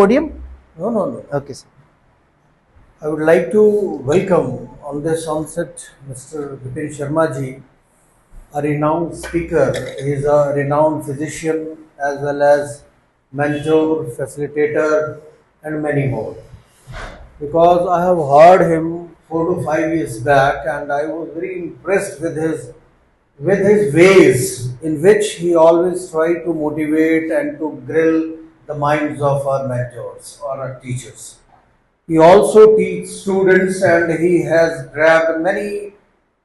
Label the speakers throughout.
Speaker 1: Podium?
Speaker 2: No, no, no.
Speaker 1: Okay, sir.
Speaker 2: I would like to welcome on this onset Mr. Vipin Sharma ji, a renowned speaker. He is a renowned physician as well as mentor, facilitator, and many more. Because I have heard him 4 to 5 years back, and I was very impressed with his ways in which he always tried to motivate and to grill the minds of our mentors or our teachers. He also teaches students and he has grabbed many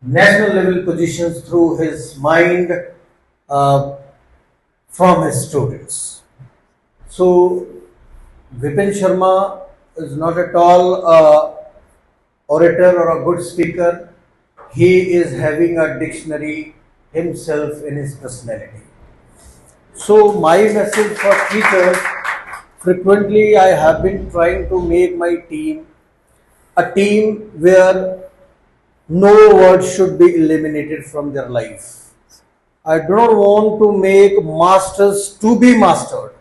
Speaker 2: national level positions through his mind uh, from his students. So Vipin Sharma is not at all a orator or a good speaker. He is having a dictionary himself in his personality. So my message for teachers, frequently I have been trying to make my team a team where no word should be eliminated from their life. I do not want to make masters to be mastered,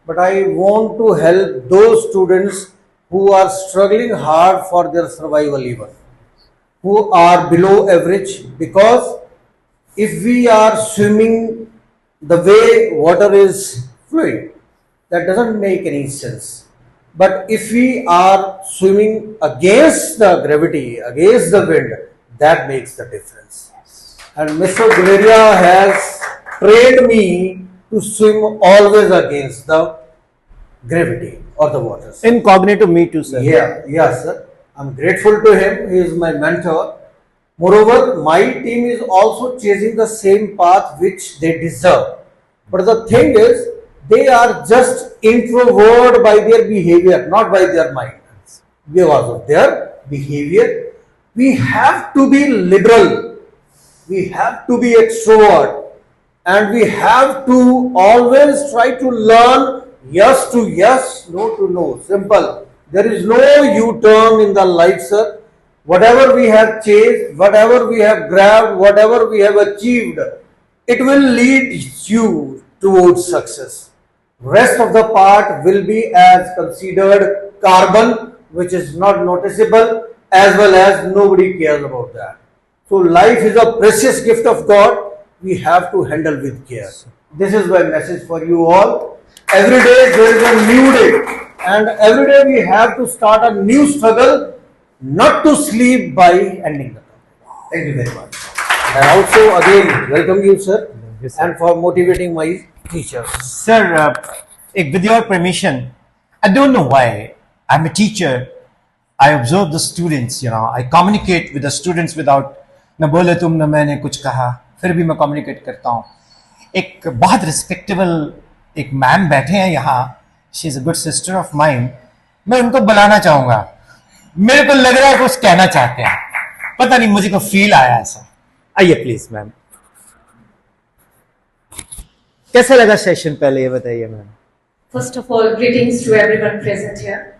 Speaker 2: but I want to help those students who are struggling hard for their survival even, who are below average, because if we are swimming the way water is fluid, that doesn't make any sense. But if we are swimming against the gravity, against the wind, that makes the difference. And Mr. Guleria has trained me to swim always against the gravity or the waters.
Speaker 1: Incognito, me too, sir.
Speaker 2: Yes, sir. I'm grateful to him. He is my mentor. Moreover, my team is also chasing the same path which they deserve. But the thing is, they are just introvert by their behavior, not by their mind. Because of their behavior, we have to be liberal. We have to be extrovert. And we have to always try to learn yes to yes, no to no. Simple. There is no U-turn in the life, sir. Whatever we have chased, whatever we have grabbed, whatever we have achieved, it will lead you towards success. Rest of the part will be as considered carbon, which is not noticeable, as well as nobody cares about that. So life is a precious gift of God. We have to handle with care. This is my message for you all. Every day there is a new day, and every day we have to start a new struggle, not to sleep by ending the topic. Thank you very much. And also again welcome you, sir,
Speaker 1: Yes, sir.
Speaker 2: and for motivating my teachers.
Speaker 1: Sir, with your permission, I don't know why. I'm a teacher. I observe the students, I communicate with the students without न बोले तुम न मैंने कुछ कहा, फिर भी मैं communicate करता हूँ. एक बहुत respectable एक मैम बैठे हैं यहाँ. She is a good sister of mine. मैं उनको बुलाना चाहूँगा. मेरे को लग रहा है कुछ कहना चाहते हैं. पता नहीं, मुझे को फील आया ऐसा. आइए प्लीज मैम. कैसा लगा सेशन पहले ये बताइए ma'am.
Speaker 3: First of all, greetings to everyone present here.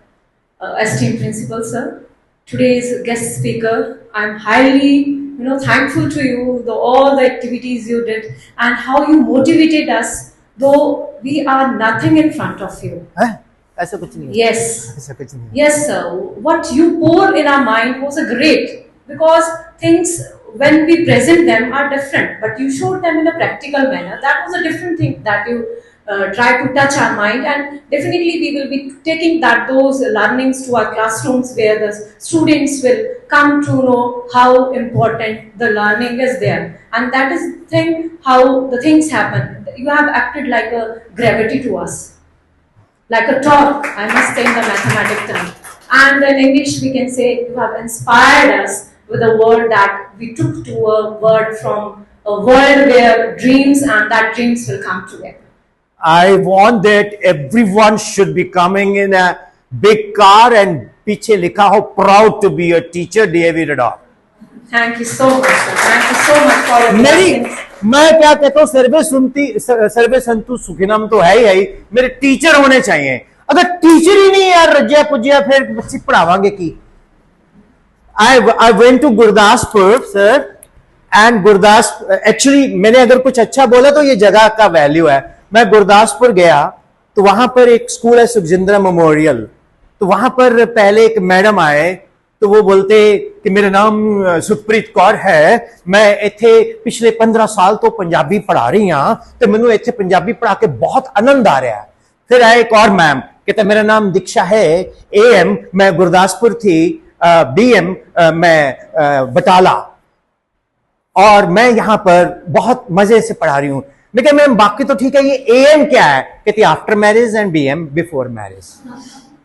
Speaker 3: Esteemed Principal Sir, today's guest speaker, I'm highly thankful to you, all the activities you did and how you motivated us, though we are nothing in front of you.
Speaker 1: ऐसा कुछ नहीं है.
Speaker 3: Yes.
Speaker 1: ऐसा कुछ नहीं है.
Speaker 3: Yes, sir. What you poured in our mind was a great, because things when we present them are different, but you showed them in a practical manner. That was a different thing that you try to touch our mind, and definitely we will be taking those learnings to our classrooms where the students will come to know how important the learning is there, and that is the thing how the things happen. You have acted like a gravity to us, like a torque, I must say in the mathematic term, and in English we can say you have inspired us with a word that we took to a word from a world where dreams, and that dreams will come together.
Speaker 1: I want that everyone should be coming in a big car and पीछे लिखा हो proud to be a teacher, David Adolf.
Speaker 3: Thank you so much, sir. Thank you so much for your
Speaker 1: मेरी
Speaker 3: blessings.
Speaker 1: मैं क्या कहता हूँ, सर्वे संतु सुखिनम तो है ही, मेरे टीचर होने चाहिए. अगर टीचर ही नहीं यार रजिया पुजिया, फिर बच्चे पढ़ावांगे की. I went to Gurdaspur, sir, and Gurdaspur, actually मैंने अगर कुछ अच्छा बोला तो ये जगह का वैल्यू है. मैं गुरदासपुर गया तो वहां पर एक स्कूल है सुखजिंद्रा मेमोरियल, तो वहां पर पहले एक मैडम आए, तो वो बोलते कि मेरा नाम सुखप्रीत कौर है, मैं इत्थे पिछले 15 साल तो पंजाबी पढ़ा रही हाँ, तो मैनू इत्थे पंजाबी पढ़ा के बहुत आनंद आ रहा है। फिर आए एक और मैम, कहते मेरा नाम दीक्षा है, AM मैं गुरदासपुर थी, BM मैं बटाला, और मैं यहां पर बहुत मजे से पढ़ा रही हूं। मैं कहा मैम बाकी तो ठीक है, ये AM क्या है? कहती after marriage and BM before marriage.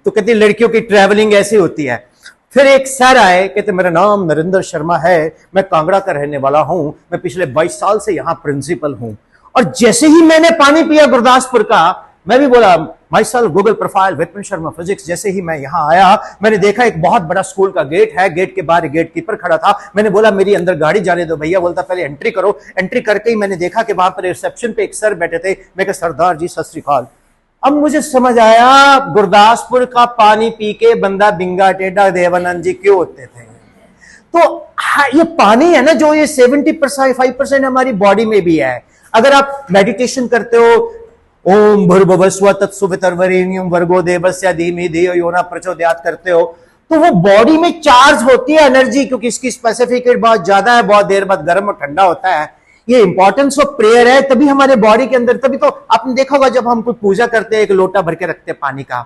Speaker 1: तो कहती लड़कियों की ट्रैवलिंग ऐसी होती है। फिर एक सर आए, कहते मेरा नाम नरेंद्र शर्मा है, मैं कांगड़ा का रहने वाला हूं, मैं पिछले 22 साल से यहां प्रिंसिपल हूं। और जैसे ही मैंने पानी पिया गुरदासपुर का, मैं भी बोला my self Google profile Vipin Sharma physics. जैसे ही मैं यहां आया, मैंने देखा एक बहुत बड़ा स्कूल का गेट है, गेट के बाहर गेट कीपर खड़ा था। मैंने बोला मेरी अंदर गाड़ी जाने दो भैया। बोलता पहले एंट्री करो। एंट्री करके ही मैंने देखा कि वहां पर रिसेप्शन पे एक सर बैठे थे। मैं कहा सरदार जी सत श्री अकाल। अब मुझे समझ आया गुरदासपुर का पानी पी के बंदा बिंगा टेढ़ा देवानंद जी क्यों होते थे। तो ये पानी है ना, जो ये 75% हमारी बॉडी में भी है। अगर आप मेडिटेशन करते हो, ओम भूर्भुवस्सुवः तत्सवितुर्वरेण्यं भर्गो देवस्य धीमहि धियो यो न प्रचोदयात् करते हो, तो वो बॉडी में चार्ज होती है एनर्जी, क्योंकि इसकी स्पेसिफिक हीट बहुत ज्यादा है, बहुत देर बाद गर्म और ठंडा होता है। ये इंपॉर्टेंस ऑफ प्रेयर है, तभी हमारे बॉडी के अंदर, तभी तो आपने देखा होगा जब हम कोई पूजा करते हैं एक लोटा भर के रखते हैं पानी का।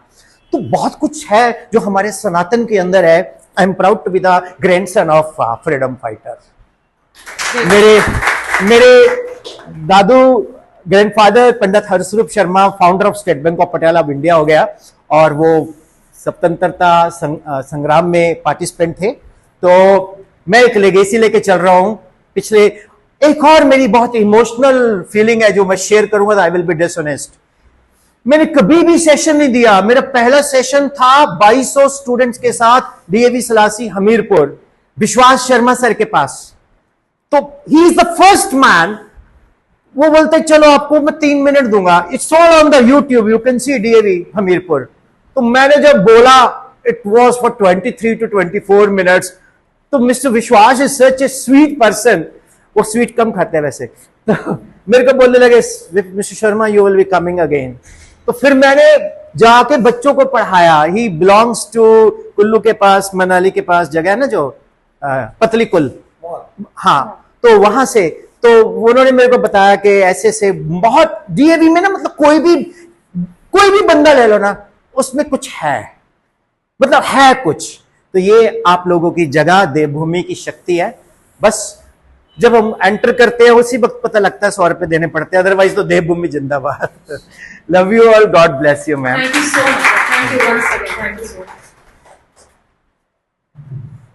Speaker 1: तो बहुत कुछ है जो हमारे सनातन के अंदर है। I am proud to be the grandson of freedom fighter. मेरे दादू grandfather Pandit Harswaroop Sharma founder of State Bank of Patiala of India हो गया, और वो स्वतंत्रता संग्राम में पार्टिसिपेंट थे। तो मैं एक लेगेसी लेके चल रहा हूं पिछले। एक और मेरी बहुत इमोशनल फीलिंग है जो मैं शेयर करूंगा, आई विल बी डिसऑनेस्ट। मैंने कभी भी सेशन नहीं दिया। मेरा पहला सेशन था 2200 स्टूडेंट्स के साथ DAV सलासी हमीरपुर, विश्वास शर्मा सर के पास। तो he is the first man. वो बोलते चलो आपको मैं 3 मिनट दूंगा, it's all on the YouTube, you can see DAV Hamirpur. तो मैंने जब बोला, it was for 23 to 24 minutes. तो मिस्टर विश्वास is such A sweet person. वो स्वीट कम खाते हैं वैसे। तो मेरे को बोलने लगे mister Sharma you will be coming again. तो फिर मैंने जाके बच्चों को पढ़ाया। ही बिलोंग्स टू कुल्लू के पास, मनाली के पास जगह है ना जो पतली कुल, हाँ, तो वहां से। तो उन्होंने मेरे को बताया कि ऐसे से बहुत DAV में ना, मतलब कोई भी बंदा ले लो ना, उसमें कुछ है, मतलब है कुछ। तो ये आप लोगों की जगह देवभूमि की शक्ति है। बस जब हम एंटर करते हैं उसी वक्त पता लगता है 100 रुपए देने पड़ते हैं, अदरवाइज तो देवभूमि जिंदाबाद। Love you all, God bless you ma'am.
Speaker 3: Thank you so much. Thank you once again. Thank you so much.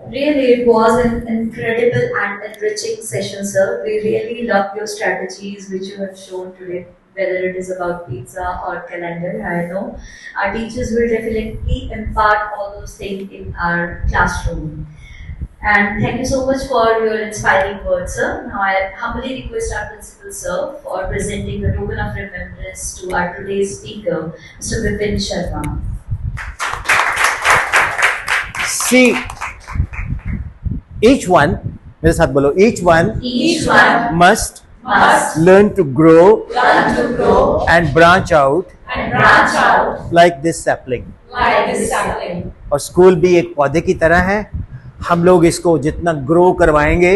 Speaker 4: Really, it was an incredible and enriching session, sir. We really loved your strategies which you have shown today, whether it is about pizza or calendar. I know our teachers will definitely impart all those things in our classroom. And thank you so much for your inspiring words, sir. Now I humbly request our principal, sir, for presenting the token of remembrance to our today's speaker, Mr. Vipin Sharma.
Speaker 1: See, each one, मेरे साथ बोलो, each one must learn to grow and branch out like this sapling. और school भी एक पौधे की तरह है। हम लोग इसको जितना ग्रो करवाएंगे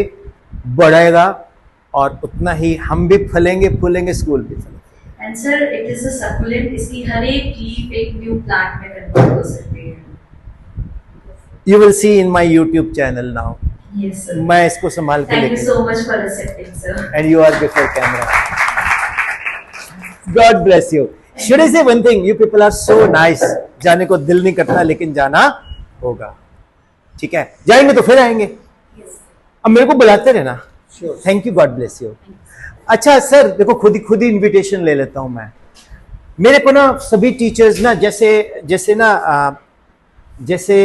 Speaker 1: बढ़ेगा, और उतना ही हम भी फलेंगे फूलेंगे, स्कूल भी फलेंगे।
Speaker 4: And sir, it is a succulent. इसकी हर एक लीफ एक न्यू प्लांट में कन्वर्ट हो सकती है।
Speaker 1: You will see in my YouTube channel now.
Speaker 4: Yes, sir.
Speaker 1: मैं इसको संभाल के
Speaker 4: Thank you
Speaker 1: लेके,
Speaker 4: so much for accepting, sir.
Speaker 1: and you are before camera. God bless you. Should I say one thing? You people are so nice. जाने को दिल नहीं करता, लेकिन जाना होगा। ठीक है, जाएंगे तो फिर आएंगे। अब मेरे को बुलाते रहना। Thank you, God bless you. अच्छा सर, देखो खुद ही इनविटेशन ले लेता हूं मैं। मेरे को ना सभी टीचर्स ना, जैसे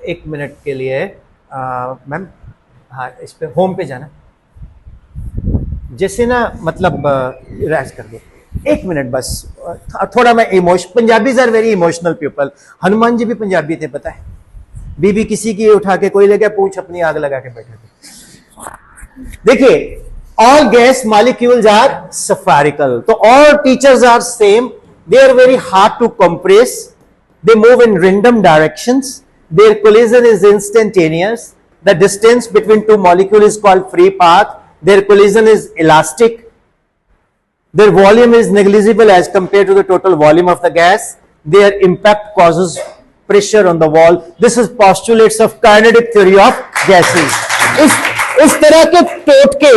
Speaker 1: एक मिनट के लिए मैम, हाँ इस पे होम पे जाना, जैसे ना मतलब रिलैक्स कर दो, 1 मिनट बस। थोड़ा मैं Punjabis are very emotional people. Hanuman ji भी पंजाबी थे, पता है। बीबी किसी की उठा के कोई ले गया, पूछ अपनी आग लगा के बैठे थे। देखिए, all gas molecules are spherical, तो all teachers are same, They are very hard to compress. They move in random directions. Their collision is instantaneous. The distance between two molecules is called free path. Their collision is elastic. Their volume is negligible as compared to the total volume of the gas. Their impact causes pressure on the wall. This is postulates of kinetic theory of gases. इस तरह के टोटके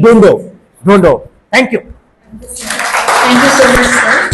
Speaker 1: ढूंढो. Thank you.
Speaker 4: Thank you so much, sir.